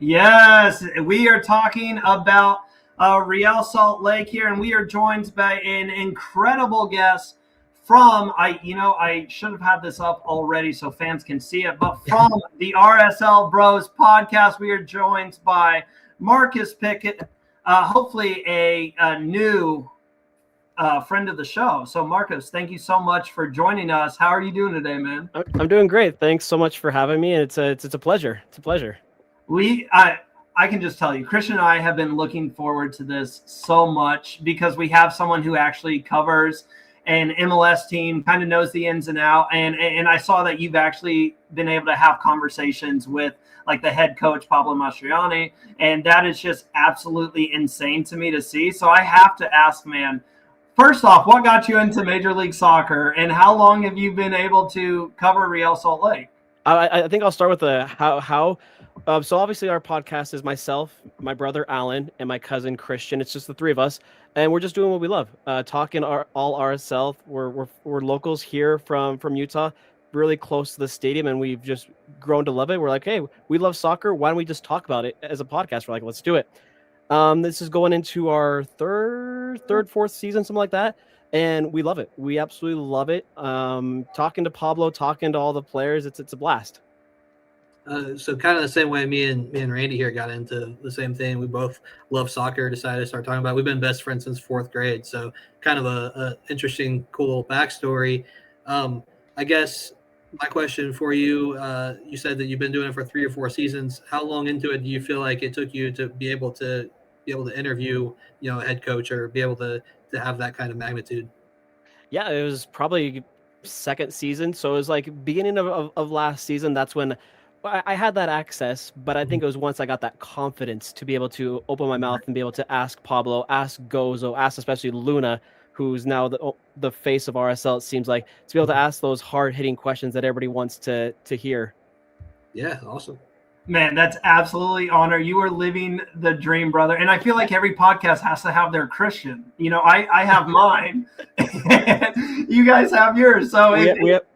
Yes, we are talking about Real Salt Lake here, and we are joined by an incredible guest from I should have had this up already so fans can see it, but from the RSL Bros podcast, we are joined by Marcos Pickett, hopefully a new friend of the show. So Marcos, thank you so much for joining us. How are you doing today, man? I'm doing great. Thanks so much for having me. It's a pleasure. It's a pleasure. I can just tell you, Christian and I have been looking forward to this so much because we have someone who actually covers an MLS team, kind of knows the ins and out. And I saw that you've actually been able to have conversations with like the head coach, Pablo Mastroianni. And that is just absolutely insane to me to see. So I have to ask, man, first off, what got you into Major League Soccer and how long have you been able to cover Real Salt Lake? I think I'll start with the how. So obviously our podcast is myself, my brother Alan, and my cousin Christian. It's just the three of us, and we're just doing what we love, talking all RSL. We're locals here from Utah, really close to the stadium, and we've just grown to love it. We're like, hey, we love soccer. Why don't we just talk about it as a podcast? We're like, let's do it. This is going into our third, fourth season, something like that. And we love it. We absolutely love it. Talking to Pablo, talking to all the players, it's a blast. So kind of the same way me and Randy here got into the same thing. We both love soccer, decided to start talking about it. We've been best friends since fourth grade. So kind of a interesting, cool little backstory. I guess my question for you, you said that you've been doing it for 3 or 4 seasons. How long into it do you feel like it took you to be able to interview, a head coach or be able to have that kind of magnitude? Yeah, it was probably second season. So it was like beginning of last season. That's when I had that access, but I think it was once I got that confidence to be able to open my mouth and be able to ask Pablo, ask Gozo, ask especially Luna, who's now the face of RSL, it seems like, to be able to ask those hard-hitting questions that everybody wants to hear. Yeah, awesome. Man, that's absolutely honor. You are living the dream, brother. And I feel like every podcast has to have their Christian. I have mine. And you guys have yours. So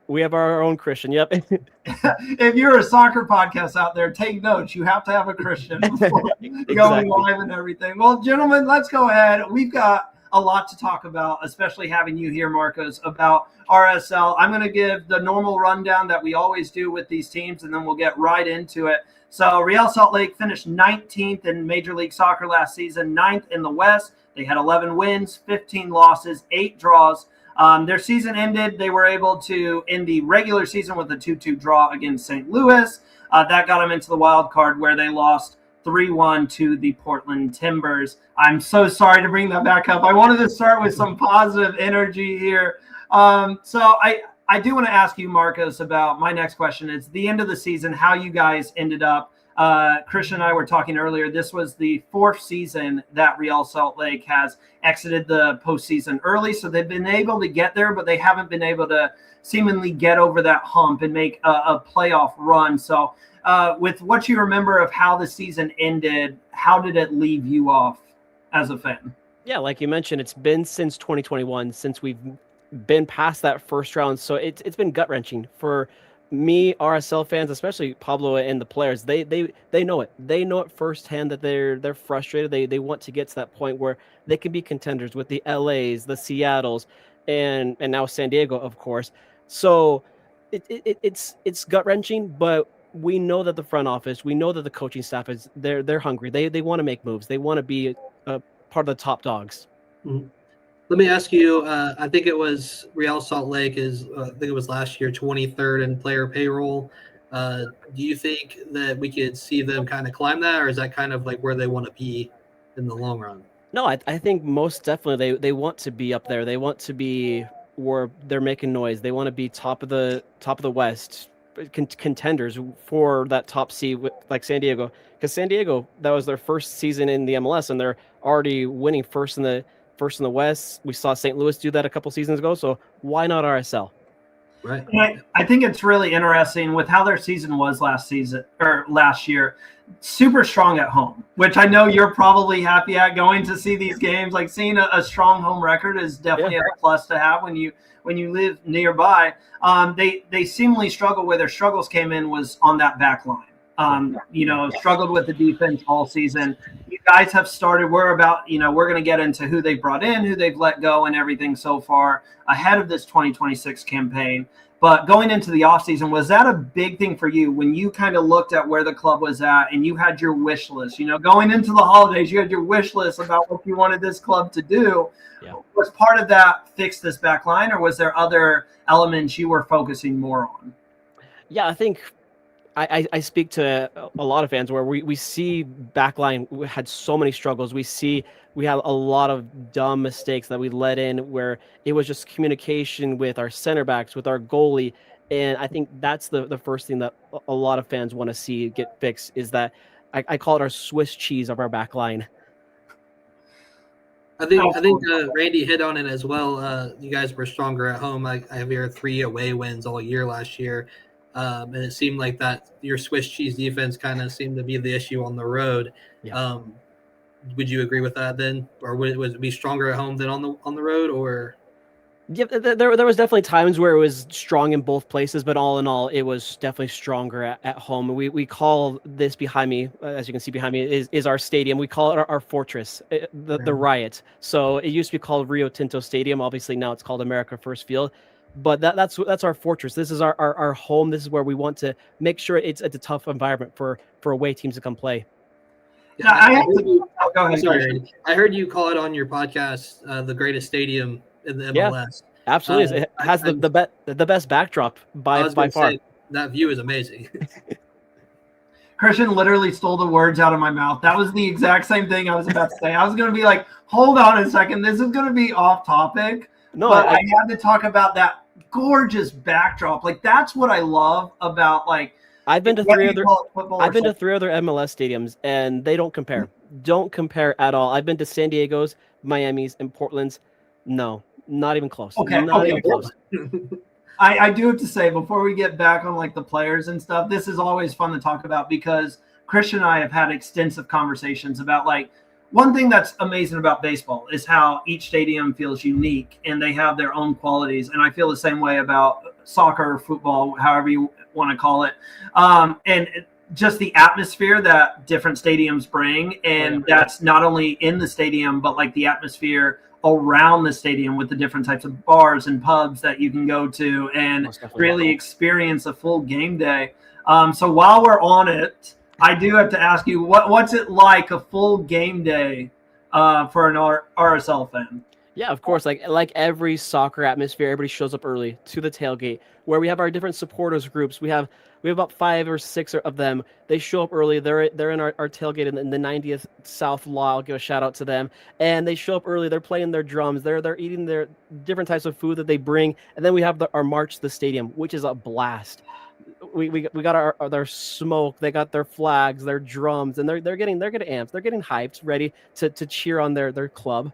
we have our own Christian. Yep. If you're a soccer podcast out there, take notes. You have to have a Christian before going live and everything. Well, gentlemen, let's go ahead. We've got a lot to talk about, especially having you here, Marcos, about RSL. I'm going to give the normal rundown that we always do with these teams, and then we'll get right into it. So Real Salt Lake finished 19th in Major League Soccer last season, 9th in the West. They had 11 wins, 15 losses, 8 draws. Their season ended. They were able to end the regular season with a 2-2 draw against St. Louis. That got them into the wild card where they lost 3-1 to the Portland Timbers. I'm so sorry to bring that back up. I wanted to start with some positive energy here. So I do want to ask you, Marcos, about my next question. It's the end of the season, how you guys ended up. Christian and I were talking earlier. This was the 4th season that Real Salt Lake has exited the postseason early. So they've been able to get there, but they haven't been able to seemingly get over that hump and make a playoff run. So with what you remember of how the season ended, how did it leave you off as a fan? Yeah, like you mentioned, it's been since 2021 since we've been past that first round. So it's been gut-wrenching for me, RSL fans, especially Pablo and the players. They know it. They know it firsthand that they're frustrated. They want to get to that point where they can be contenders with the LAs, the Seattles, and now San Diego, of course. So it's gut-wrenching, but we know that the front office, we know that the coaching staff they're hungry. They want to make moves. They want to be a part of the top dogs. Mm-hmm. Let me ask you, I think it was Real Salt Lake I think it was last year, 23rd in player payroll. Do you think that we could see them kind of climb that, or is that kind of like where they want to be in the long run? No, I think most definitely they want to be up there. They want to be where they're making noise. They want to be top of the West, contenders for that top seed, like San Diego. Because San Diego, that was their first season in the MLS, and they're already winning first in the West. We saw St. Louis do that a couple seasons ago, so why not RSL? Right. I think it's really interesting with how their season was last year. Super strong at home, which I know you're probably happy at going to see these games. Like seeing a strong home record is definitely a plus to have when you live nearby. They seemingly struggle. Where their struggles came in was on that back line. Struggled with the defense all season. You guys have started. We're going to get into who they brought in, who they've let go, and everything so far ahead of this 2026 campaign. But going into the offseason, was that a big thing for you when you kind of looked at where the club was at and you had your wish list? Going into the holidays, you had your wish list about what you wanted this club to do. Yeah. Was part of that fix this back line, or was there other elements you were focusing more on? Yeah, I think I speak to a lot of fans where we see backline we had so many struggles. We have a lot of dumb mistakes that we let in where it was just communication with our center backs, with our goalie. And I think that's the first thing that a lot of fans want to see get fixed is that I call it our Swiss cheese of our backline. I think Randy hit on it as well. You guys were stronger at home. I have your 3 away wins all year last year. And it seemed like that your Swiss cheese defense kind of seemed to be the issue on the road. Yeah. Would you agree with that then, or would it be stronger at home than on the road? Or yeah, there was definitely times where it was strong in both places, but all in all, it was definitely stronger at home. We call this behind me, as you can see behind me, is our stadium. We call it our fortress, the Riot. So it used to be called Rio Tinto Stadium. Obviously now it's called America First Field. But that's our fortress. This is our home. This is where we want to make sure it's a tough environment for away teams to come play. Yeah, go ahead. Sorry, I heard you call it on your podcast the greatest stadium in the MLS. Yeah, absolutely. It has the best backdrop by far. That view is amazing. Christian literally stole the words out of my mouth. That was the exact same thing I was about to say. I was going to be like, hold on a second. This is going to be off topic. No, but I had to talk about that gorgeous backdrop. Like, that's what I love about, like, I've been to three other MLS stadiums, and they don't compare. Don't compare at all. I've been to San Diego's, Miami's, and Portland's. No, not even close. Even close. I do have to say, before we get back on like the players and stuff, this is always fun to talk about because Christian and I have had extensive conversations about, like, one thing that's amazing about baseball is how each stadium feels unique and they have their own qualities. And I feel the same way about soccer, football, however you want to call it. And just the atmosphere that different stadiums bring. And that's not only in the stadium, but like the atmosphere around the stadium with the different types of bars and pubs that you can go to and really experience a full game day. So while we're on it, I do have to ask you, what's it like a full game day for an RSL fan? Yeah, of course. Like every soccer atmosphere, everybody shows up early to the tailgate where we have our different supporters groups. We have about 5 or 6 of them. They show up early. They're in our tailgate in the 90th South Law. I'll give a shout out to them. And they show up early. They're playing their drums. They're eating their different types of food that they bring. And then we have our march to the stadium, which is a blast. We got their smoke. They got their flags, their drums, and they're getting amped. They're getting hyped, ready to cheer on their club.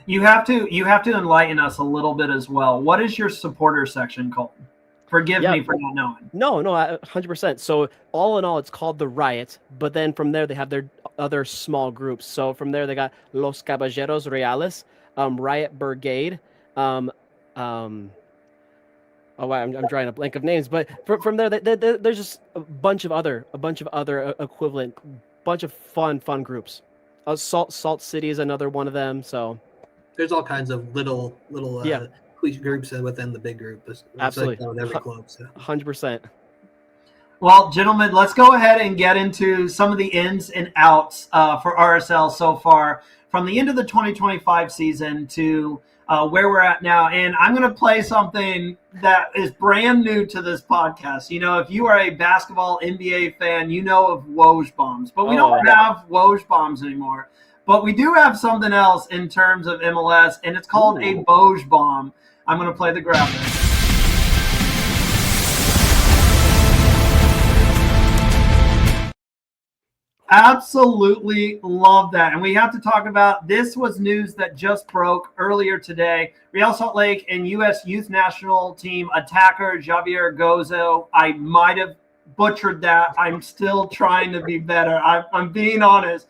You have to enlighten us a little bit as well. What is your supporter section called? Forgive me for not knowing. No, 100%. So all in all, it's called the Riot. But then from there, they have their other small groups. So from there, they got Los Caballeros Reales, Riot Brigade. I'm drawing a blank of names. But from there, there's just a bunch of other equivalent, bunch of fun groups. Salt City is another one of them. So there's all kinds of little groups within the big group. Absolutely, like with every club. 100%. Well, gentlemen, let's go ahead and get into some of the ins and outs for RSL so far from the end of the 2025 season to where we're at now. And I'm going to play something that is brand new to this podcast. You know, if you are a basketball NBA fan, you know of Woj bombs, but we don't have Woj bombs anymore. But we do have something else in terms of MLS, and it's called a Woj bomb. I'm going to play the graphic. Absolutely love that. And we have to talk about, this was news that just broke earlier today. Real Salt Lake and U.S. Youth National Team attacker Javier Gozo. I might have butchered that. I'm still trying to be better. I'm being honest.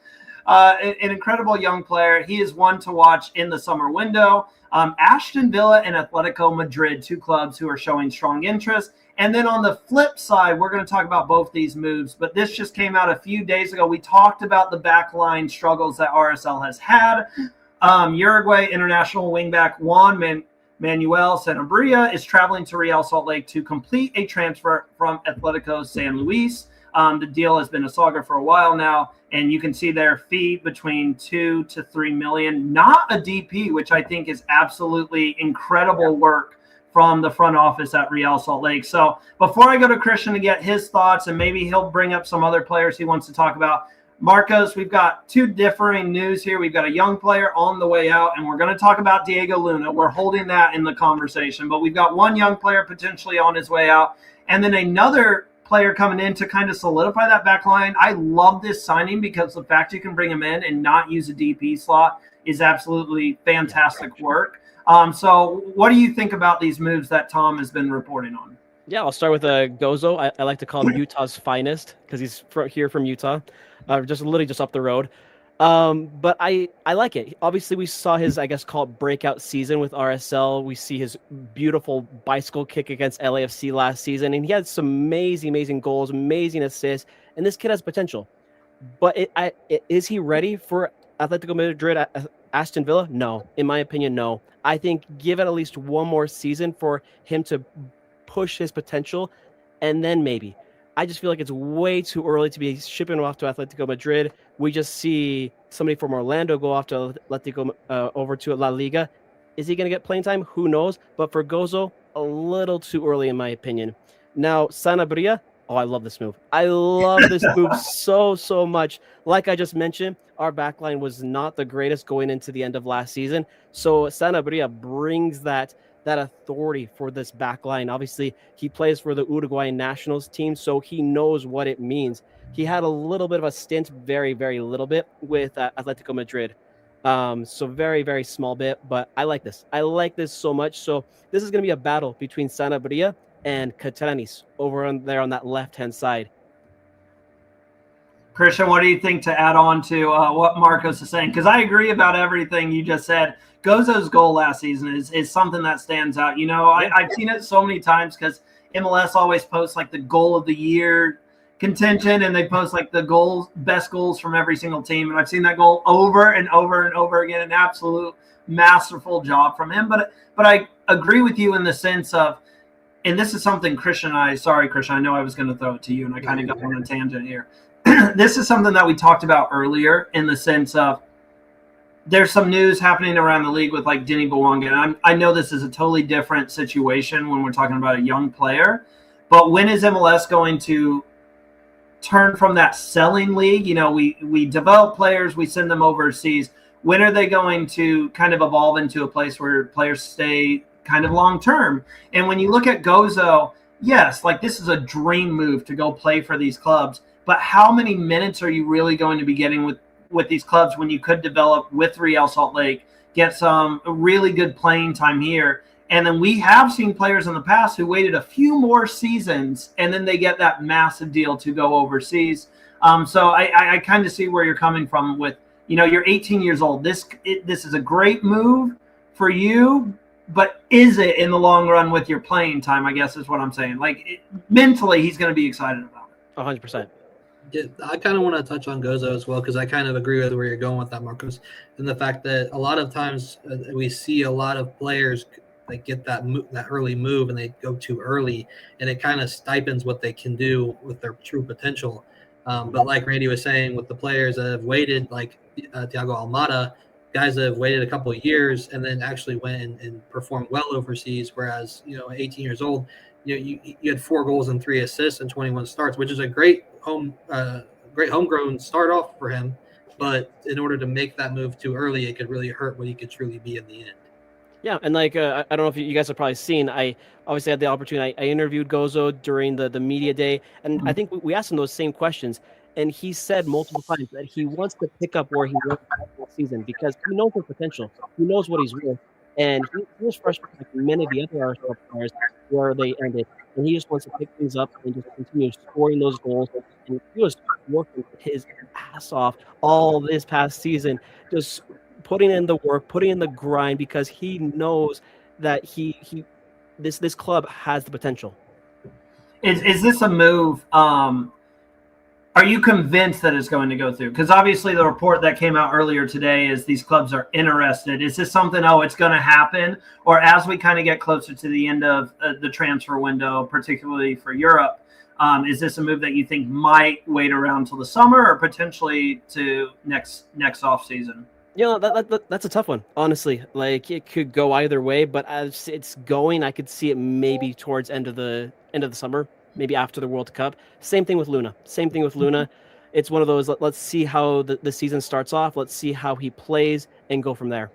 an incredible young player. He is one to watch in the summer window. Aston Villa and Atletico Madrid, two clubs who are showing strong interest. And then on the flip side, we're going to talk about both these moves, but this just came out a few days ago. We talked about the backline struggles that RSL has had. Uruguay international wingback Juan Manuel Sanabria is traveling to Real Salt Lake to complete a transfer from Atletico San Luis. The deal has been a saga for a while now, and you can see their fee between 2 to 3 million. Not a DP, which I think is absolutely incredible work from the front office at Real Salt Lake. So before I go to Christian to get his thoughts, and maybe he'll bring up some other players he wants to talk about, Marcos, we've got two differing news here. We've got a young player on the way out, and we're going to talk about Diego Luna. We're holding that in the conversation, but we've got one young player potentially on his way out, and then another player coming in to kind of solidify that back line. I love this signing because the fact you can bring him in and not use a DP slot is absolutely fantastic work. So what do you think about these moves that Tom has been reporting on? Yeah, I'll start with Gozo. I like to call him Utah's finest because he's here from Utah, just literally just up the road. But I like it. Obviously, we saw his, I guess, call it breakout season with RSL. We see his beautiful bicycle kick against LAFC last season, and he had some amazing goals, amazing assists, and this kid has potential. But is he ready for Atletico Madrid, Aston Villa? No. In my opinion, no. I think give it at least one more season for him to push his potential, and then maybe. I just feel like it's way too early to be shipping him off to Atletico Madrid. We just see somebody from Orlando go off to Atletico over to La Liga. Is he going to get playing time? Who knows? But for Gozo, a little too early in my opinion. Now, Sanabria, I love this move. I love this move so much. Like I just mentioned, our backline was not the greatest going into the end of last season. So Sanabria brings that authority for this backline. Obviously, he plays for the Uruguayan nationals team, so he knows what it means. He had a little bit of a stint, very little bit, with Atletico Madrid. So very small bit, but I like this. I like this so much. So this is going to be a battle between Sanabria and Catranis over on there on that left-hand side. Christian, what do you think to add on to what Marcos is saying? Because I agree about everything you just said. Gozo's goal last season is something that stands out. You know, I've seen it so many times because MLS always posts like the goal of the year contention, and they post like the best goals from every single team. And I've seen that goal over and over again. An absolute masterful job from him. But I agree with you in the sense of, and this is something Christian and I know I was going to throw it to you, and I kind of got on a tangent here. This is something that we talked about earlier in the sense of there's some news happening around the league with like Denny Bouanga. And I know this is a totally different situation when we're talking about a young player, but when is MLS going to turn from that selling league? You know, we develop players, we send them overseas. When are they going to kind of evolve into a place where players stay kind of long term? And when you look at Gozo, yes, like this is a dream move to go play for these clubs. But how many minutes are you really going to be getting with these clubs when you could develop with Real Salt Lake, get some really good playing time here? And then we have seen players in the past who waited a few more seasons and then they get that massive deal to go overseas. So I kind of see where you're coming from with, you know, you're 18 years old. This is a great move for you, but is it in the long run with your playing time, I guess is what I'm saying. Like mentally, he's going to be excited about it. 100%. Yeah, I kind of want to touch on Gozo as well because I kind of agree with where you're going with that, Marcos, and the fact that a lot of times we see a lot of players that get that early move and they go too early, and it kind of stipends what they can do with their true potential. But like Randy was saying, with the players that have waited, like Thiago Almada, guys that have waited a couple of years and then actually went and performed well overseas, whereas 18 years old, you had 4 goals and 3 assists and 21 starts, which is a great homegrown start off for him. But in order to make that move too early, it could really hurt what he could truly be in the end. Yeah, and like I don't know if you guys have probably seen, I obviously had the opportunity. I interviewed Gozo during the media day, and I think we asked him those same questions, and he said multiple times that he wants to pick up where he was last season because he knows his potential. He knows what he's worth. And he was frustrated like many of the other RSL players where they ended. And he just wants to pick things up and just continue scoring those goals. And he was working his ass off all this past season, just putting in the work, putting in the grind, because he knows that this club has the potential. Is this a move? Are you convinced that it's going to go through? Because obviously the report that came out earlier today is these clubs are interested. Is this something, it's going to happen? Or as we kind of get closer to the end of the transfer window, particularly for Europe, is this a move that you think might wait around till the summer or potentially to next off season? That's a tough one, honestly. Like, it could go either way, but as it's going, I could see it maybe towards end of the summer, maybe after the World Cup. Same thing with Luna. It's one of those, let's see how the season starts off. Let's see how he plays and go from there.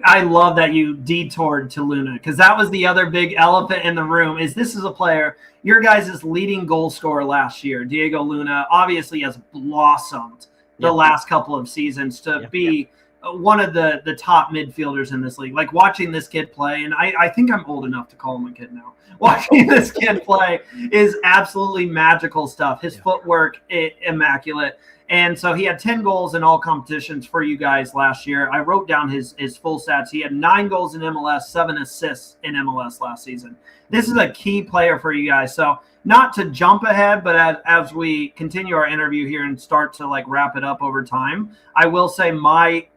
I love that you detoured to Luna, because that was the other big elephant in the room. This is a player, your guys' leading goal scorer last year, Diego Luna, obviously has blossomed the last couple of seasons to be one of the top midfielders in this league. Like, watching this kid play, and I think I'm old enough to call him a kid now. Watching this kid play is absolutely magical stuff. His footwork, immaculate. And so he had 10 goals in all competitions for you guys last year. I wrote down his full stats. He had 9 goals in MLS, 7 assists in MLS last season. This is a key player for you guys. So not to jump ahead, but as we continue our interview here and start to wrap it up over time, I will say my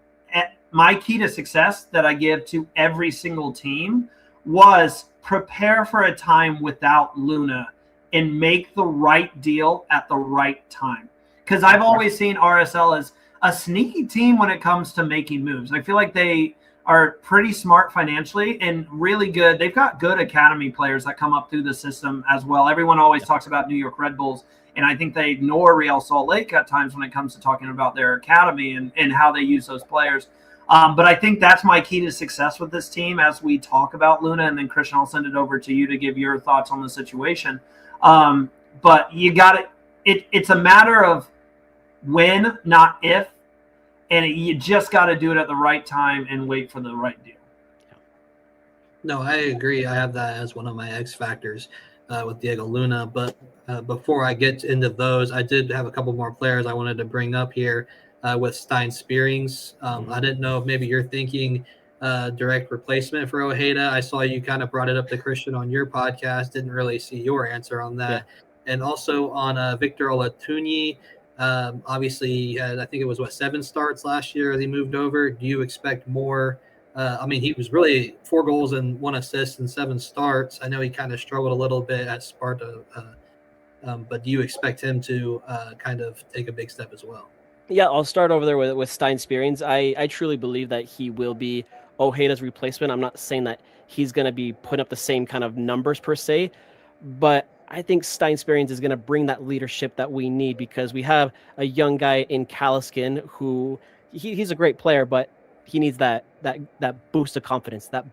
key to success that I give to every single team was prepare for a time without Luna and make the right deal at the right time. Because I've always seen RSL as a sneaky team when it comes to making moves. I feel like they are pretty smart financially and really good. They've got good academy players that come up through the system as well. Everyone always talks about New York Red Bulls, and I think they ignore Real Salt Lake at times when it comes to talking about their academy and how they use those players. But I think that's my key to success with this team as we talk about Luna. And then, Christian, I'll send it over to you to give your thoughts on the situation. But you got it. It's a matter of when, not if, and you just got to do it at the right time and wait for the right deal. No, I agree. I have that as one of my X factors with Diego Luna. But before I get into those, I did have a couple more players I wanted to bring up here with Stein Spearings. I didn't know if maybe you're thinking direct replacement for Ojeda. I saw you kind of brought it up to Christian on your podcast. Didn't really see your answer on that. Yeah. And also on Victor Olatunyi. Obviously, I think it was 7 starts last year as he moved over. Do you expect more? He was really 4 goals and 1 assist in 7 starts. I know he kind of struggled a little bit at Sparta, but do you expect him to kind of take a big step as well? Yeah, I'll start over there with Stein Spearings. I truly believe that he will be Ojeda's replacement. I'm not saying that he's going to be putting up the same kind of numbers per se, but I think Stein Spearings is going to bring that leadership that we need, because we have a young guy in Kalaskin who he's a great player, but he needs that boost of confidence, that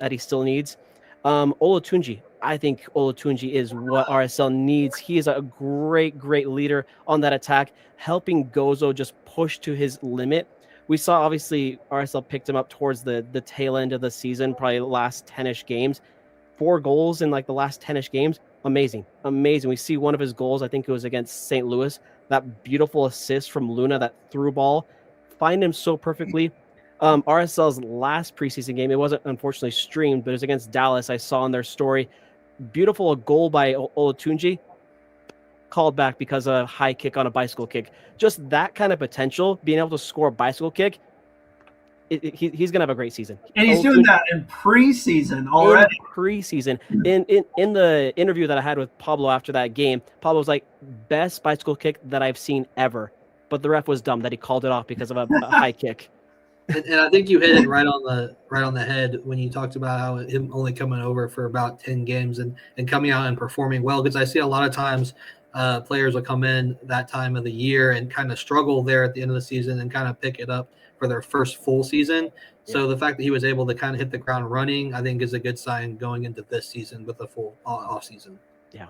he still needs. Olatunji, I think Olatunji is what RSL needs. He is a great leader on that attack, helping Gozo just push to his limit. We saw, obviously, RSL picked him up towards the tail end of the season, probably the last 10-ish games. 4 goals in the last 10-ish games. Amazing. We see one of his goals, I think it was against St. Louis, that beautiful assist from Luna, that through ball, find him so perfectly. RSL's last preseason game, it wasn't unfortunately streamed, but it was against Dallas. I saw on their story, beautiful goal by Olatunji, called back because of a high kick on a bicycle kick. Just that kind of potential, being able to score a bicycle kick, he's going to have a great season. And he's doing that in preseason already. In the interview that I had with Pablo after that game, Pablo was like, best bicycle kick that I've seen ever. But the ref was dumb that he called it off because of a high kick. And I think you hit it right on the head when you talked about how him only coming over for about 10 games and coming out and performing well. Because I see a lot of times players will come in that time of the year and kind of struggle there at the end of the season and kind of pick it up for their first full season. Yeah. So the fact that he was able to kind of hit the ground running, I think, is a good sign going into this season with a full off season. Yeah.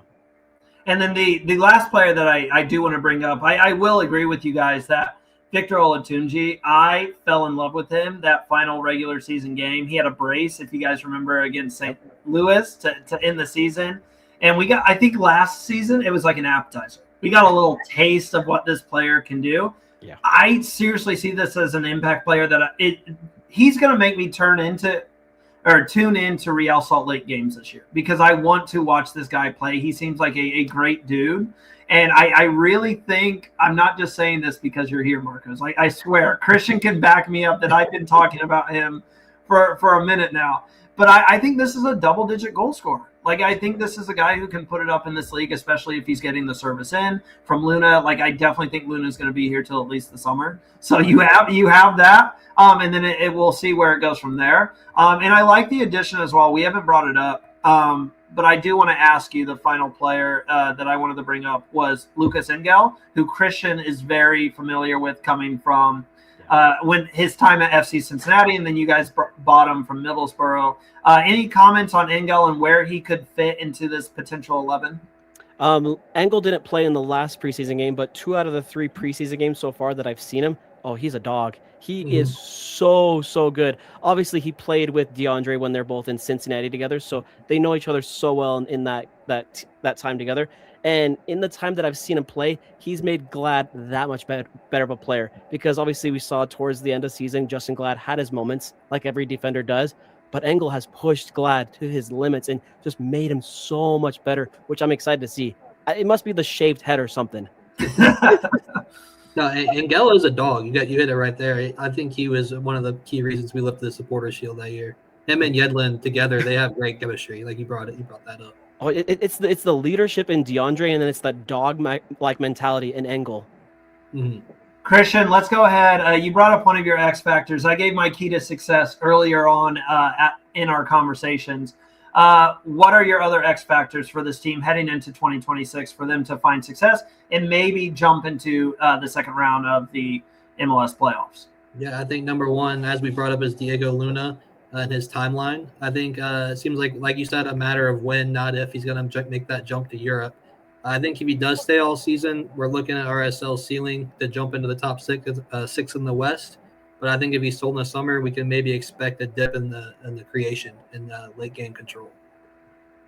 And then the last player that I do want to bring up, I will agree with you guys that Victor Olatunji, I fell in love with him that final regular season game. He had a brace, if you guys remember, against St. Louis to end the season. And we got, I think last season, it was like an appetizer. We got a little taste of what this player can do. Yeah. I seriously see this as an impact player that he's going to make me tune into Real Salt Lake games this year because I want to watch this guy play. He seems like a great dude. And I really think, I'm not just saying this because you're here, Marcos. I swear, Christian can back me up that I've been talking about him for a minute now. But I think this is a double-digit goal scorer. Like, I think this is a guy who can put it up in this league, especially if he's getting the service in from Luna. Like, I definitely think Luna's going to be here till at least the summer. So you have that, and then it we'll see where it goes from there. And I like the addition as well. We haven't brought it up, but I do want to ask you, the final player that I wanted to bring up was Lucas Engel, who Christian is very familiar with coming from when his time at FC Cincinnati, and then you guys bought him from Middlesbrough. Any comments on Engel and where he could fit into this potential 11? Engel didn't play in the last preseason game, but 2 out of the 3 preseason games so far that I've seen him, he's a dog. He is so good. Obviously, he played with DeAndre when they're both in Cincinnati together, so they know each other so well in that time together. And in the time that I've seen him play, he's made Glad that much better of a player because obviously we saw towards the end of the season, Justin Glad had his moments like every defender does, but Engel has pushed Glad to his limits and just made him so much better, which I'm excited to see. It must be the shaved head or something. No, Engel is a dog. You hit it right there. I think he was one of the key reasons we lifted the Supporters Shield that year. Him and Yedlin together, they have great chemistry. Like you brought that up. Oh, it's the leadership in DeAndre, and then it's the dog-like mentality in Engel. Mm-hmm. Christian, let's go ahead. You brought up one of your X factors. I gave my key to success earlier on in our conversations. What are your other X factors for this team heading into 2026 for them to find success and maybe jump into the second round of the MLS playoffs? Yeah, I think number one, as we brought up, is Diego Luna and his timeline. I think it seems like you said, a matter of when, not if, he's going to make that jump to Europe. I think if he does stay all season, we're looking at RSL's ceiling to jump into the top six in the West. But I think if he's sold in the summer, we can maybe expect a dip in the creation and late game control.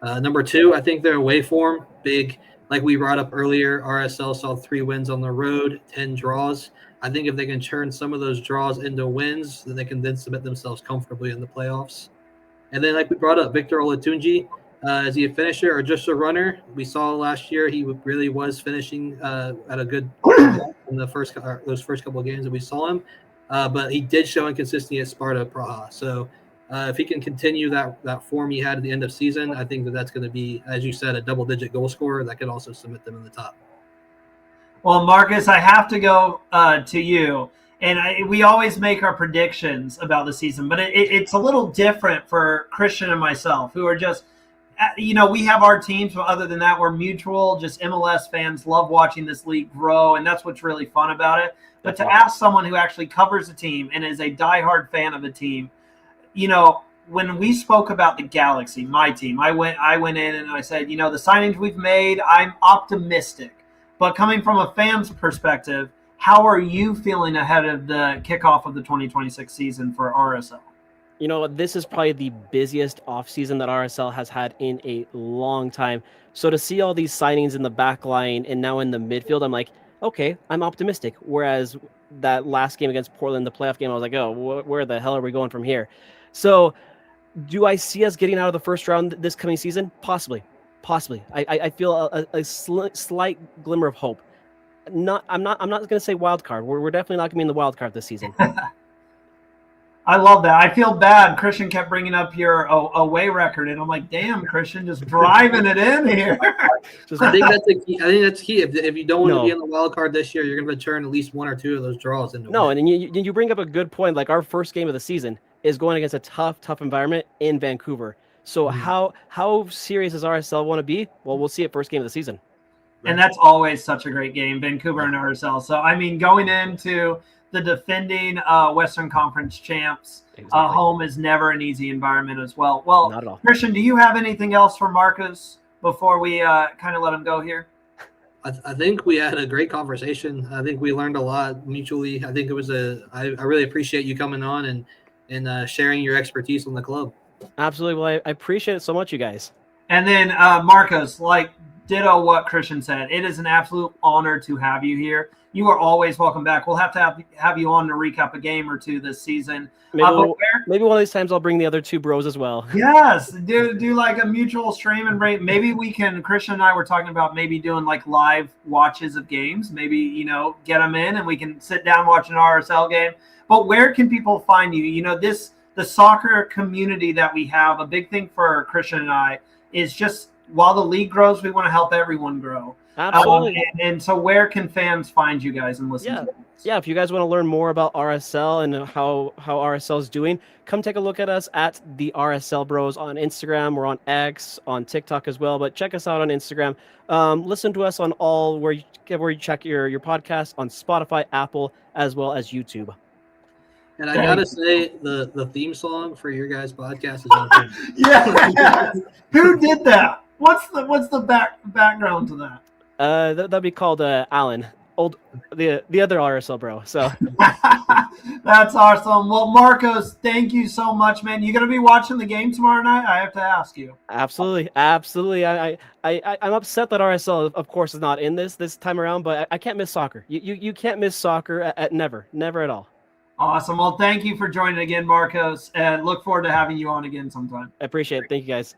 Number two, I think their away form, big. Like we brought up earlier, RSL saw 3 wins on the road, 10 draws. I think if they can turn some of those draws into wins, then they can then submit themselves comfortably in the playoffs. And then, like we brought up, Victor Olatunji, is he a finisher or just a runner? We saw last year he really was finishing at a good in those first couple of games that we saw him. But he did show inconsistency at Sparta Praha. So if he can continue that form he had at the end of season, I think that's going to be, as you said, a double-digit goal scorer that could also submit them in the top. Well, Marcus, I have to go to you. And we always make our predictions about the season, but it's a little different for Christian and myself, who are just, we have our teams, but other than that, we're mutual, just MLS fans, love watching this league grow, and that's what's really fun about it. But to ask someone who actually covers a team and is a diehard fan of a team, when we spoke about the Galaxy, my team, I went in and I said, the signings we've made, I'm optimistic. But coming from a fan's perspective, how are you feeling ahead of the kickoff of the 2026 season for RSL? This is probably the busiest offseason that RSL has had in a long time. So to see all these signings in the back line and now in the midfield, I'm like, okay, I'm optimistic. Whereas that last game against Portland, the playoff game, I was like, oh, where the hell are we going from here? So do I see us getting out of the first round this coming season? Possibly. I feel a slight glimmer of hope. I'm not going to say wild card. We're definitely not going to be in the wild card this season. I love that. I feel bad. Christian kept bringing up your away record, and I'm like, damn, Christian, just driving it in here. I think that's the key. If you don't want to be in the wild card this year, you're going to return at least 1 or 2 of those draws into win. And you bring up a good point. Like, our first game of the season is going against a tough environment in Vancouver. So how serious does RSL want to be? Well, we'll see it first game of the season. And that's always such a great game, Vancouver and RSL. So, going into the defending Western Conference champs, home is never an easy environment as well. Well, not at all. Christian, do you have anything else for Marcos before we kind of let him go here? I think we had a great conversation. I think we learned a lot mutually. I think it was I really appreciate you coming on and sharing your expertise on the club. Absolutely. Well, I appreciate it so much, you guys. And then Marcos, like ditto what Christian said. It is an absolute honor to have you here. You are always welcome back. We'll have to have you on to recap a game or two this season. Maybe one of these times I'll bring the other two bros as well. Yes, do like a mutual stream and rate. Maybe we can. Christian and I were talking about maybe doing like live watches of games. Maybe get them in and we can sit down watch an RSL game. But where can people find you? The soccer community that we have. A big thing for Christian and I is just while the league grows, we want to help everyone grow. Absolutely. And so where can fans find you guys and listen to you? Yeah, if you guys want to learn more about RSL and how RSL is doing, come take a look at us at the RSL Bros on Instagram. We're on X, on TikTok as well, but check us out on Instagram. Listen to us on all where you check your podcast on Spotify, Apple, as well as YouTube. And I gotta say, the theme song for your guys' podcast is on point. Yeah. Who did that? What's the background to that? That'd be called Alan, the other RSL bro. So that's awesome. Well, Marcos, thank you so much, man. You gonna be watching the game tomorrow night? I have to ask you. Absolutely. I'm upset that RSL, of course, is not in this time around, but I can't miss soccer. You can't miss soccer at never at all. Awesome. Well, thank you for joining again, Marcos, and look forward to having you on again sometime. I appreciate it. Thank you, guys.